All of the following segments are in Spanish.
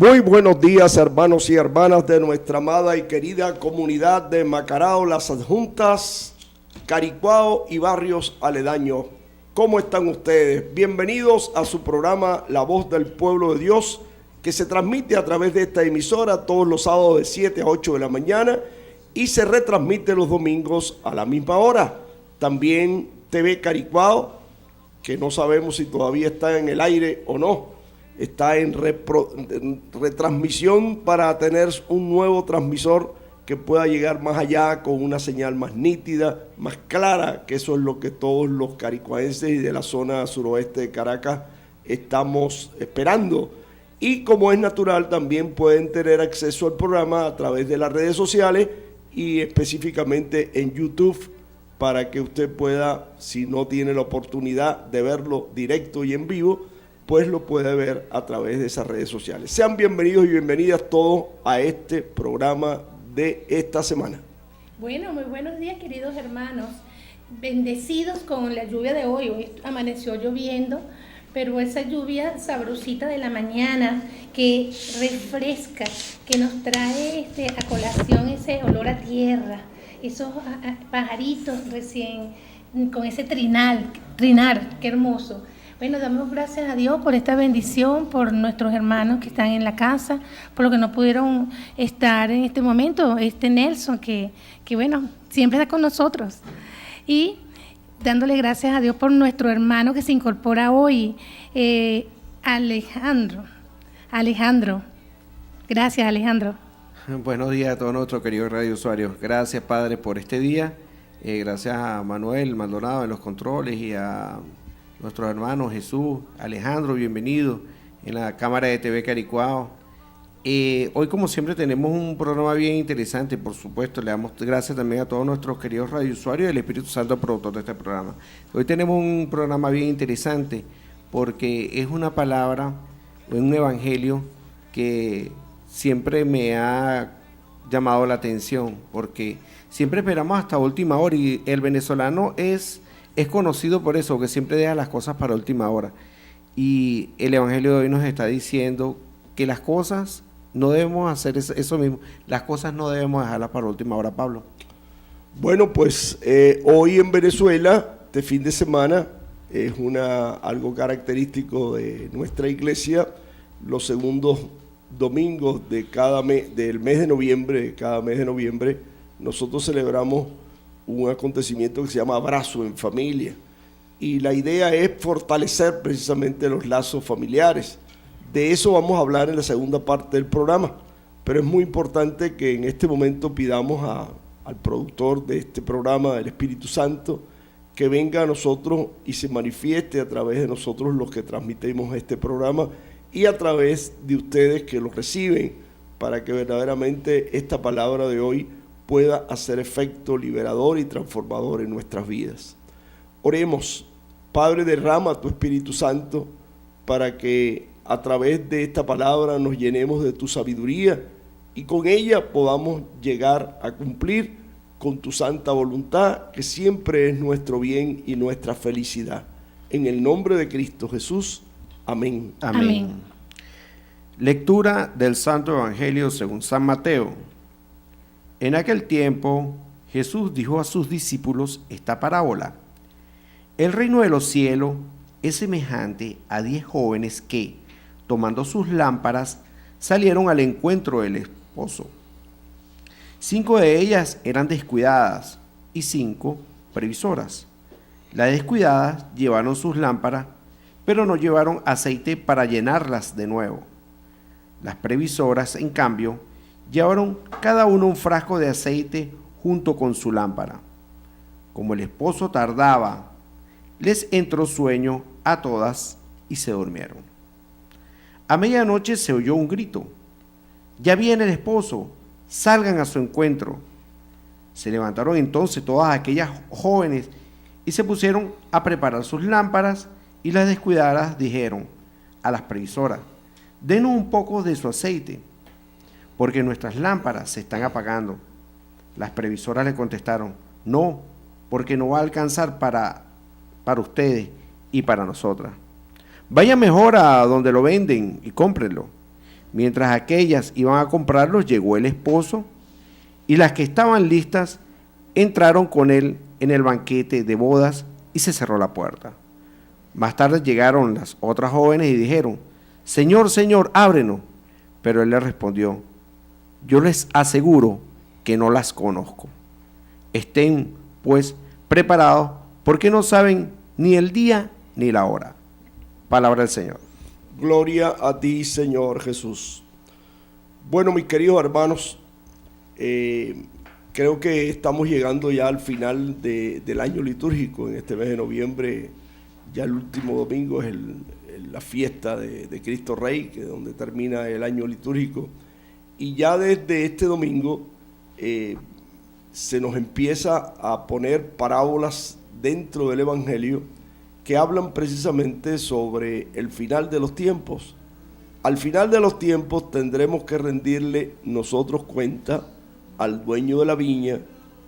Muy buenos días, hermanos y hermanas de nuestra amada y querida comunidad de Macarao, Las Adjuntas, Caricuao y barrios aledaños. ¿Cómo están ustedes? Bienvenidos a su programa La Voz del Pueblo de Dios, que se transmite a través de esta emisora todos los sábados de 7 a 8 de la mañana y se retransmite los domingos a la misma hora. También TV Caricuao, que no sabemos si todavía está en el aire o no. Está en retransmisión para tener un nuevo transmisor que pueda llegar más allá con una señal más nítida, más clara, que eso es lo que todos los caricuaenses y de la zona suroeste de Caracas estamos esperando. Y como es natural, también pueden tener acceso al programa a través de las redes sociales y específicamente en YouTube, para que usted pueda, si no tiene la oportunidad de verlo directo y en vivo, pues lo puede ver a través de esas redes sociales. Sean bienvenidos y bienvenidas todos a este programa de esta semana. Bueno, muy buenos días, queridos hermanos. Bendecidos con la lluvia de hoy. Hoy amaneció lloviendo, pero esa lluvia sabrosita de la mañana que refresca, que nos trae a colación ese olor a tierra, esos pajaritos recién con ese trinar, qué hermoso. Bueno, damos gracias a Dios por esta bendición, por nuestros hermanos que están en la casa, por lo que no pudieron estar en este momento, Nelson, que bueno, siempre está con nosotros. Y dándole gracias a Dios por nuestro hermano que se incorpora hoy, Alejandro. Gracias, Alejandro. Buenos días a todos nuestros queridos radiousuarios. Gracias, Padre, por este día. Gracias a Manuel Maldonado en los controles y a nuestros hermanos Jesús, Alejandro, bienvenido en la cámara de TV Caricuao. Hoy, como siempre, tenemos un programa bien interesante. Por supuesto, le damos gracias también a todos nuestros queridos radiousuarios y al Espíritu Santo, productor de este programa. Hoy tenemos un programa bien interesante porque es una palabra, un evangelio que siempre me ha llamado la atención, porque siempre esperamos hasta última hora y el venezolano es conocido por eso, que siempre deja las cosas para última hora. Y el evangelio de hoy nos está diciendo que las cosas no debemos hacer eso mismo, las cosas no debemos dejarlas para última hora, Pablo. Bueno, pues hoy en Venezuela, este fin de semana, es algo característico de nuestra iglesia. Los segundos domingos de del mes de noviembre, cada mes de noviembre, nosotros celebramos un acontecimiento que se llama Abrazo en Familia, y la idea es fortalecer precisamente los lazos familiares. De eso vamos a hablar en la segunda parte del programa, pero es muy importante que en este momento pidamos al productor de este programa, del Espíritu Santo, que venga a nosotros y se manifieste a través de nosotros los que transmitimos este programa y a través de ustedes que lo reciben, para que verdaderamente esta palabra de hoy pueda hacer efecto liberador y transformador en nuestras vidas. Oremos. Padre, derrama tu Espíritu Santo para que a través de esta palabra nos llenemos de tu sabiduría y con ella podamos llegar a cumplir con tu santa voluntad, que siempre es nuestro bien y nuestra felicidad. En el nombre de Cristo Jesús. Amén. Amén. Lectura del Santo Evangelio según San Mateo. En aquel tiempo, Jesús dijo a sus discípulos esta parábola: el reino de los cielos es semejante a 10 jóvenes que, tomando sus lámparas, salieron al encuentro del esposo. 5 de ellas eran descuidadas y 5 previsoras. Las descuidadas llevaron sus lámparas, pero no llevaron aceite para llenarlas de nuevo. Las previsoras, en cambio, llevaron cada uno un frasco de aceite junto con su lámpara. Como el esposo tardaba, les entró sueño a todas y se durmieron. A medianoche se oyó un grito: ya viene el esposo, salgan a su encuentro. Se levantaron entonces todas aquellas jóvenes y se pusieron a preparar sus lámparas, y las descuidadas dijeron a las previsoras: denos un poco de su aceite, porque nuestras lámparas se están apagando. Las previsoras le contestaron: no, porque no va a alcanzar para ustedes y para nosotras. Vayan mejor a donde lo venden y cómprenlo. Mientras aquellas iban a comprarlos, llegó el esposo, y las que estaban listas entraron con él en el banquete de bodas y se cerró la puerta. Más tarde llegaron las otras jóvenes y dijeron: Señor, Señor, ábrenos. Pero él les respondió: yo les aseguro que no las conozco. Estén, pues, preparados, porque no saben ni el día ni la hora. Palabra del Señor. Gloria a ti, Señor Jesús. Bueno, mis queridos hermanos, creo que estamos llegando ya al final del año litúrgico. En este mes de noviembre, ya el último domingo es la fiesta de Cristo Rey, que es donde termina el año litúrgico. Y ya desde este domingo se nos empieza a poner parábolas dentro del Evangelio que hablan precisamente sobre el final de los tiempos. Al final de los tiempos tendremos que rendirle nosotros cuenta al dueño de la viña,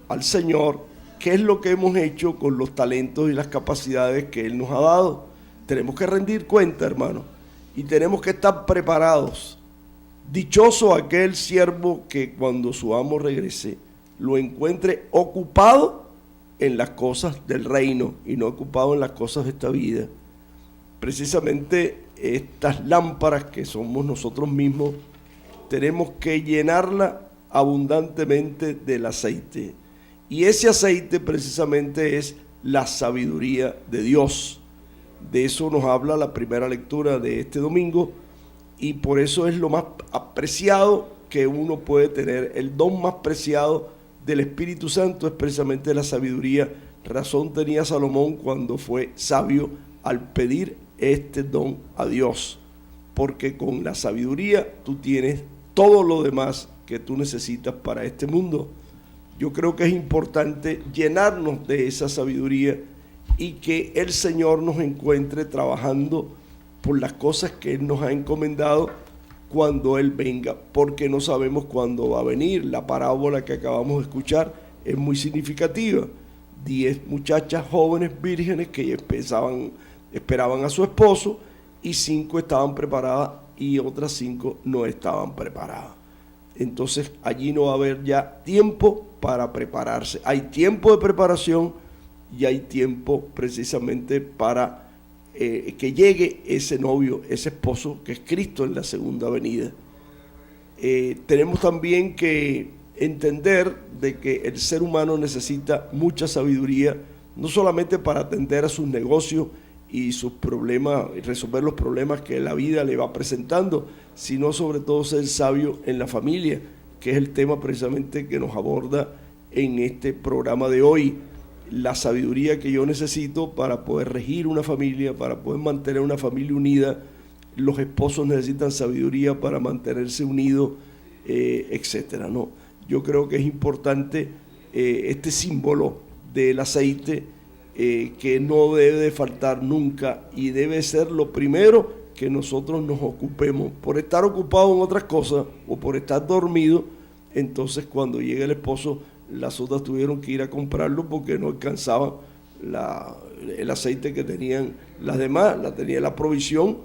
al Señor, qué es lo que hemos hecho con los talentos y las capacidades que Él nos ha dado. Tenemos que rendir cuenta, hermano, y tenemos que estar preparados. Dichoso aquel siervo que cuando su amo regrese lo encuentre ocupado en las cosas del reino y no ocupado en las cosas de esta vida. Precisamente estas lámparas que somos nosotros mismos, tenemos que llenarla abundantemente del aceite. Y ese aceite precisamente es la sabiduría de Dios. De eso nos habla la primera lectura de este domingo, y por eso es lo más apreciado que uno puede tener. El don más preciado del Espíritu Santo es precisamente la sabiduría. Razón tenía Salomón cuando fue sabio al pedir este don a Dios, porque con la sabiduría tú tienes todo lo demás que tú necesitas para este mundo. Yo creo que es importante llenarnos de esa sabiduría y que el Señor nos encuentre trabajando por las cosas que Él nos ha encomendado cuando Él venga, porque no sabemos cuándo va a venir. La parábola que acabamos de escuchar es muy significativa. 10 muchachas jóvenes vírgenes que esperaban a su esposo, y 5 estaban preparadas y otras 5 no estaban preparadas. Entonces allí no va a haber ya tiempo para prepararse. Hay tiempo de preparación y hay tiempo precisamente para que llegue ese novio, ese esposo que es Cristo en la segunda venida. Tenemos también que entender de que el ser humano necesita mucha sabiduría, no solamente para atender a sus negocios y sus problemas, y resolver los problemas que la vida le va presentando, sino sobre todo ser sabio en la familia, que es el tema precisamente que nos aborda en este programa de hoy. La sabiduría que yo necesito para poder regir una familia, para poder mantener una familia unida. Los esposos necesitan sabiduría para mantenerse unidos, etcétera, ¿no? Yo creo que es importante este símbolo del aceite, que no debe de faltar nunca, y debe ser lo primero que nosotros nos ocupemos. Por estar ocupados en otras cosas o por estar dormidos, entonces cuando llegue el esposo, las otras tuvieron que ir a comprarlo porque no alcanzaban el aceite que tenían las demás. Tenía la provisión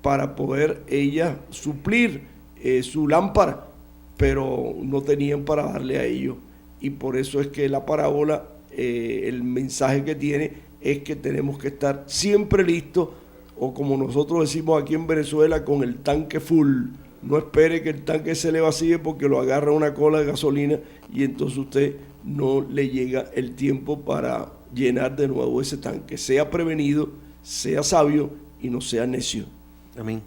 para poder ellas suplir su lámpara, pero no tenían para darle a ellos. Y por eso es que la parábola, el mensaje que tiene es que tenemos que estar siempre listos, o como nosotros decimos aquí en Venezuela, con el tanque full. No espere que el tanque se le vacíe porque lo agarra una cola de gasolina y entonces usted no le llega el tiempo para llenar de nuevo ese tanque. Sea prevenido, sea sabio y no sea necio. Amén.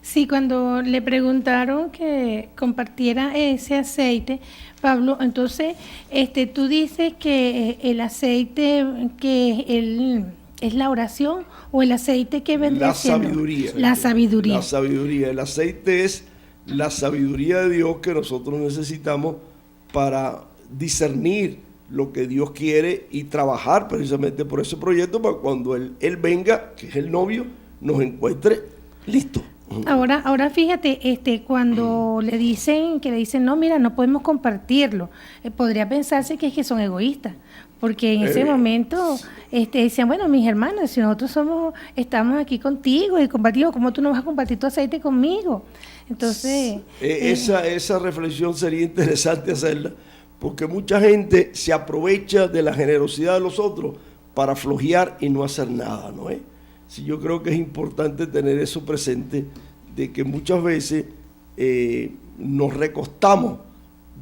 Sí, cuando le preguntaron que compartiera ese aceite, Pablo, entonces tú dices que el aceite que es la oración, o el aceite que vendría siendo sabiduría. La sabiduría. La sabiduría. El aceite es la sabiduría de Dios que nosotros necesitamos para discernir lo que Dios quiere y trabajar precisamente por ese proyecto, para cuando Él venga, que es el novio, nos encuentre listo. Ahora fíjate, cuando le dicen, no, mira, no podemos compartirlo, podría pensarse que es que son egoístas, porque en ese momento decían, bueno, mis hermanos, si nosotros estamos aquí contigo y compartimos, ¿cómo tú no vas a compartir tu aceite conmigo? Entonces... esa reflexión sería interesante hacerla, porque mucha gente se aprovecha de la generosidad de los otros para flojear y no hacer nada, ¿no es? Sí, yo creo que es importante tener eso presente, de que muchas veces nos recostamos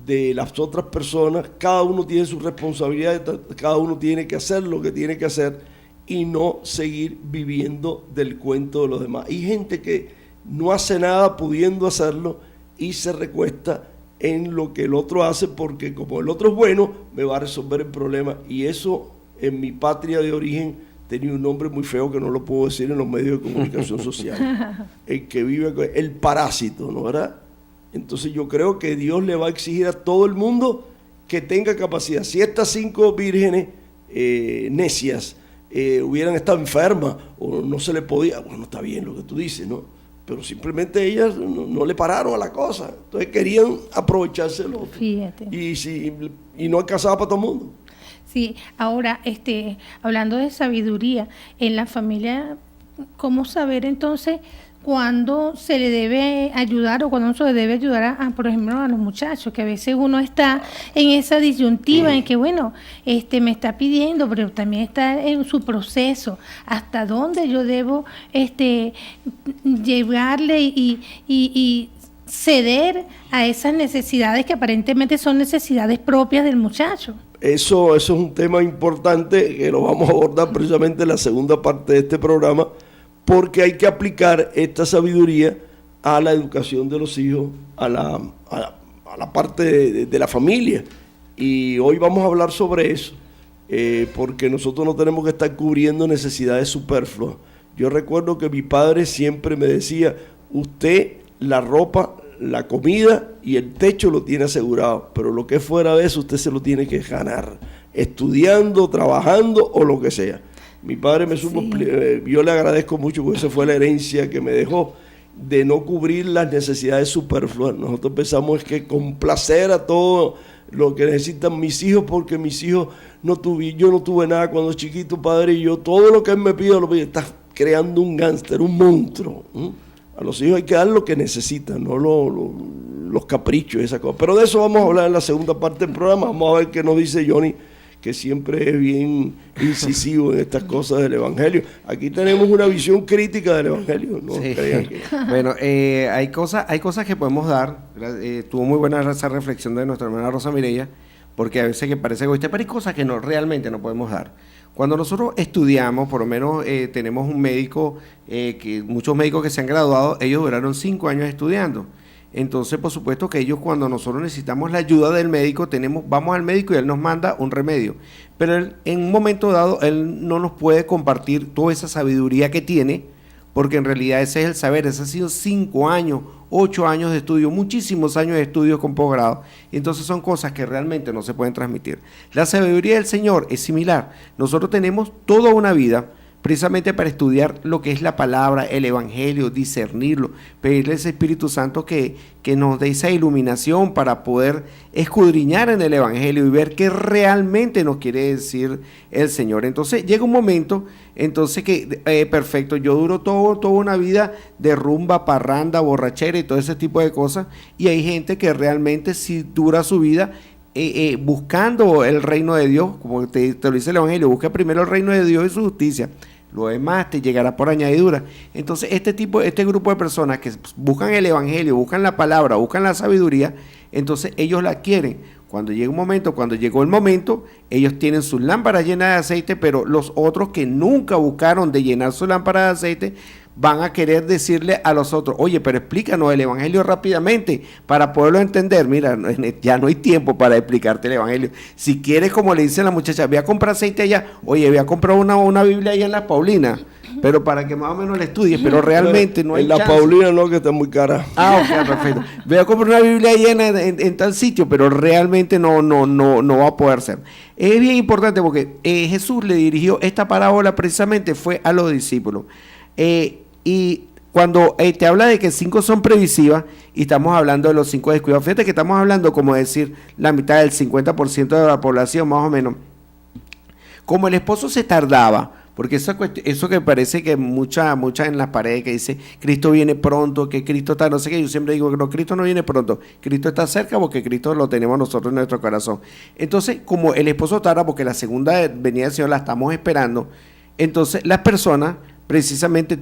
de las otras personas, cada uno tiene su responsabilidad, cada uno tiene que hacer lo que tiene que hacer y no seguir viviendo del cuento de los demás. Hay gente que no hace nada pudiendo hacerlo y se recuesta en lo que el otro hace porque como el otro es bueno, me va a resolver el problema, y eso en mi patria de origen tenía un nombre muy feo que no lo puedo decir en los medios de comunicación social. El que vive, el parásito, ¿no verdad? Entonces yo creo que Dios le va a exigir a todo el mundo que tenga capacidad. Si estas 5 vírgenes necias hubieran estado enfermas o no se le podía, bueno, está bien lo que tú dices, ¿no? Pero simplemente ellas no le pararon a la cosa. Entonces querían aprovecharse del otro. Fíjate. Y no alcanzaba para todo el mundo. Sí, ahora, hablando de sabiduría, en la familia, ¿cómo saber entonces cuándo se le debe ayudar o cuándo no se le debe ayudar por ejemplo, a los muchachos? Que a veces uno está en esa disyuntiva en que, bueno, me está pidiendo, pero también está en su proceso. ¿Hasta dónde yo debo llevarle y ceder a esas necesidades que aparentemente son necesidades propias del muchacho? Eso es un tema importante que lo vamos a abordar precisamente en la segunda parte de este programa, porque hay que aplicar esta sabiduría a la educación de los hijos, a la parte de la familia. Y hoy vamos a hablar sobre eso, porque nosotros no tenemos que estar cubriendo necesidades superfluas. Yo recuerdo que mi padre siempre me decía, usted la ropa, la comida y el techo lo tiene asegurado, pero lo que es fuera de eso usted se lo tiene que ganar, estudiando, trabajando o lo que sea. Mi padre me supo, yo le agradezco mucho porque esa fue la herencia que me dejó, de no cubrir las necesidades superfluas. Nosotros pensamos que complacer a todo lo que necesitan mis hijos, porque mis hijos yo no tuve nada cuando chiquito, padre, y yo todo lo que él me pide lo pide. Estás creando un gángster, un monstruo. A los hijos hay que dar lo que necesitan, no los caprichos y esas cosas. Pero de eso vamos a hablar en la segunda parte del programa. Vamos a ver qué nos dice Johnny, que siempre es bien incisivo en estas cosas del Evangelio. Aquí tenemos una visión crítica del Evangelio, ¿no? Sí. Crean que... Bueno, hay cosas que podemos dar. Tuvo muy buena esa reflexión de nuestra hermana Rosa Mireya, porque a veces que parece egoísta, pero hay cosas que realmente no podemos dar. Cuando nosotros estudiamos, por lo menos tenemos un médico, muchos médicos que se han graduado, ellos duraron 5 años estudiando. Entonces, por supuesto que ellos, cuando nosotros necesitamos la ayuda del médico, vamos al médico y él nos manda un remedio. Pero él, en un momento dado, él no nos puede compartir toda esa sabiduría que tiene, porque en realidad ese es el saber. Ese ha sido 5 años, 8 años de estudio, muchísimos años de estudio con posgrado. Entonces son cosas que realmente no se pueden transmitir. La sabiduría del Señor es similar. Nosotros tenemos toda una vida precisamente para estudiar lo que es la palabra, el Evangelio, discernirlo, pedirle a ese Espíritu Santo que nos dé esa iluminación para poder escudriñar en el Evangelio y ver qué realmente nos quiere decir el Señor. Entonces llega un momento que, perfecto, yo duro toda una vida de rumba, parranda, borrachera y todo ese tipo de cosas, y hay gente que realmente sí dura su vida buscando el reino de Dios, como te lo dice el Evangelio, busca primero el reino de Dios y su justicia, lo demás te llegará por añadidura. Entonces este grupo de personas que buscan el Evangelio, buscan la palabra, buscan la sabiduría, entonces ellos la quieren. Cuando llegó el momento, ellos tienen sus lámparas llenas de aceite, pero los otros que nunca buscaron de llenar su lámpara de aceite, van a querer decirle a los otros, oye, pero explícanos el Evangelio rápidamente para poderlo entender. Mira, ya no hay tiempo para explicarte el Evangelio. Si quieres, como le dice la muchacha, voy a comprar aceite allá, oye, voy a comprar una Biblia allá en Las Paulinas, pero para que más o menos la estudies, pero realmente no hay en Las Paulinas no, que está muy cara. Ok, perfecto. Voy a comprar una Biblia allá en tal sitio, pero realmente no va a poder ser. Es bien importante porque Jesús le dirigió esta parábola precisamente fue a los discípulos. Y cuando te habla de que 5 son previsivas y estamos hablando de los 5 descuidados, fíjate que estamos hablando como decir la mitad del 50% de la población más o menos. Como el esposo se tardaba, porque eso que parece que mucha en las paredes que dice Cristo viene pronto, que Cristo está, no sé qué, yo siempre digo que no, Cristo no viene pronto, Cristo está cerca porque Cristo lo tenemos nosotros en nuestro corazón. Entonces, como el esposo tarda porque la segunda venida del Señor la estamos esperando, entonces las personas, precisamente,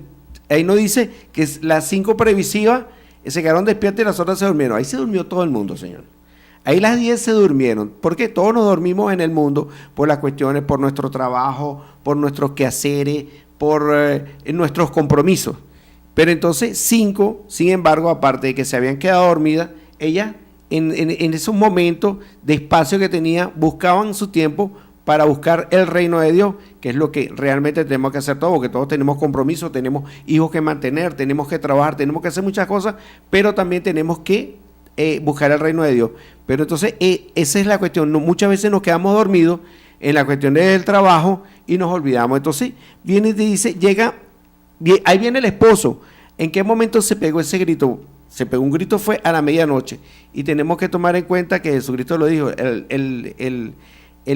ahí no dice que las 5 previsivas se quedaron despiertas y las otras se durmieron. Ahí se durmió todo el mundo, Señor. Ahí las 10 se durmieron, porque todos nos dormimos en el mundo por las cuestiones, por nuestro trabajo, por nuestros quehaceres, por nuestros compromisos. Pero entonces 5, sin embargo, aparte de que se habían quedado dormidas, ellas en esos momentos de espacio que tenían, buscaban su tiempo para buscar el reino de Dios, que es lo que realmente tenemos que hacer todos, porque todos tenemos compromisos, tenemos hijos que mantener, tenemos que trabajar, tenemos que hacer muchas cosas, pero también tenemos que buscar el reino de Dios. Pero entonces esa es la cuestión, muchas veces nos quedamos dormidos en la cuestión del trabajo y nos olvidamos. Entonces viene y dice, ahí viene el esposo. ¿En qué momento se pegó ese grito? Se pegó un grito, fue a la medianoche, y tenemos que tomar en cuenta que Jesucristo lo dijo, el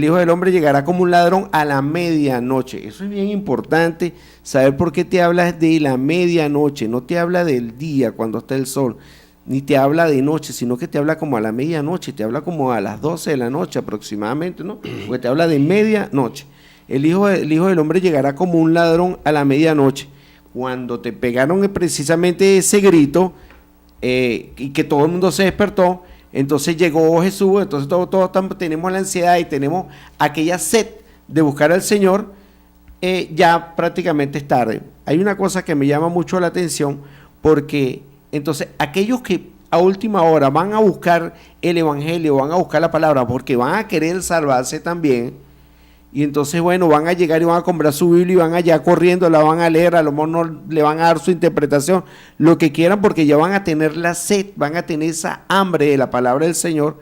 Hijo del Hombre llegará como un ladrón a la medianoche. Eso es bien importante, saber por qué te habla de la medianoche, no te habla del día cuando está el sol, ni te habla de noche, sino que te habla como a la medianoche, te habla como a las 12 de la noche aproximadamente, ¿no? Porque te habla de medianoche. El Hijo del Hombre llegará como un ladrón a la medianoche. Cuando te pegaron precisamente ese grito, y que todo el mundo se despertó, entonces llegó Jesús, entonces todos tenemos la ansiedad y tenemos aquella sed de buscar al Señor, ya prácticamente es tarde. Hay una cosa que me llama mucho la atención, porque entonces aquellos que a última hora van a buscar el evangelio, van a buscar la palabra, porque van a querer salvarse también, y entonces bueno, van a llegar y van a comprar su Biblia y van allá corriendo, la van a leer, a lo mejor no le van a dar su interpretación, lo que quieran, porque ya van a tener la sed, van a tener esa hambre de la palabra del Señor,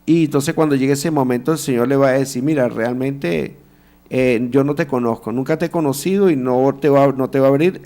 y entonces cuando llegue ese momento el Señor le va a decir, mira, realmente yo no te conozco, nunca te he conocido y no te va a abrir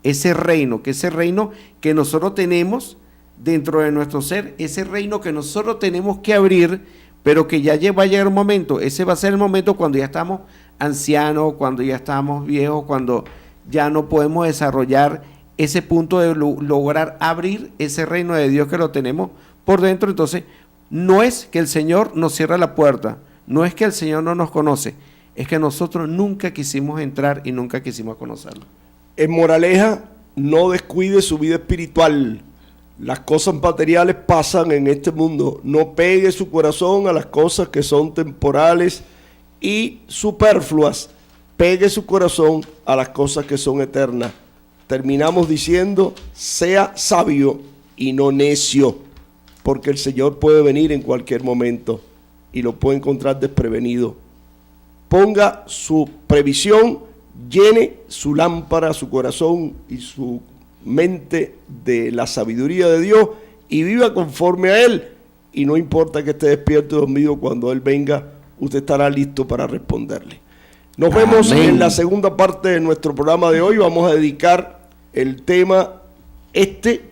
ese reino que nosotros tenemos dentro de nuestro ser, ese reino que nosotros tenemos que abrir, pero que ya va a llegar un momento, ese va a ser el momento cuando ya estamos ancianos, cuando ya estamos viejos, cuando ya no podemos desarrollar ese punto de lograr abrir ese reino de Dios que lo tenemos por dentro. Entonces, no es que el Señor nos cierra la puerta, no es que el Señor no nos conoce, es que nosotros nunca quisimos entrar y nunca quisimos conocerlo. En moraleja, no descuide su vida espiritual. Las cosas materiales pasan en este mundo. No pegue su corazón a las cosas que son temporales y superfluas. Pegue su corazón a las cosas que son eternas. Terminamos diciendo, sea sabio y no necio, porque el Señor puede venir en cualquier momento y lo puede encontrar desprevenido. Ponga su previsión, llene su lámpara, su corazón y su mente de la sabiduría de Dios y viva conforme a Él, y no importa que esté despierto o dormido, cuando Él venga usted estará listo para responderle. Nos vemos en la segunda parte de nuestro programa de hoy. Vamos a dedicar el tema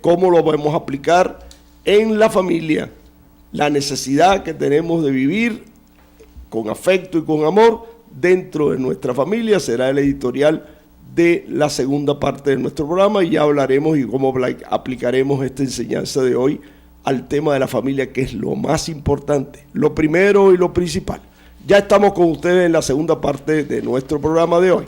cómo lo vamos a aplicar en la familia, la necesidad que tenemos de vivir con afecto y con amor dentro de nuestra familia. Será el editorial de la segunda parte de nuestro programa y ya hablaremos y cómo aplicaremos esta enseñanza de hoy al tema de la familia, que es lo más importante, lo primero y lo principal. Ya estamos con ustedes en la segunda parte de nuestro programa de hoy.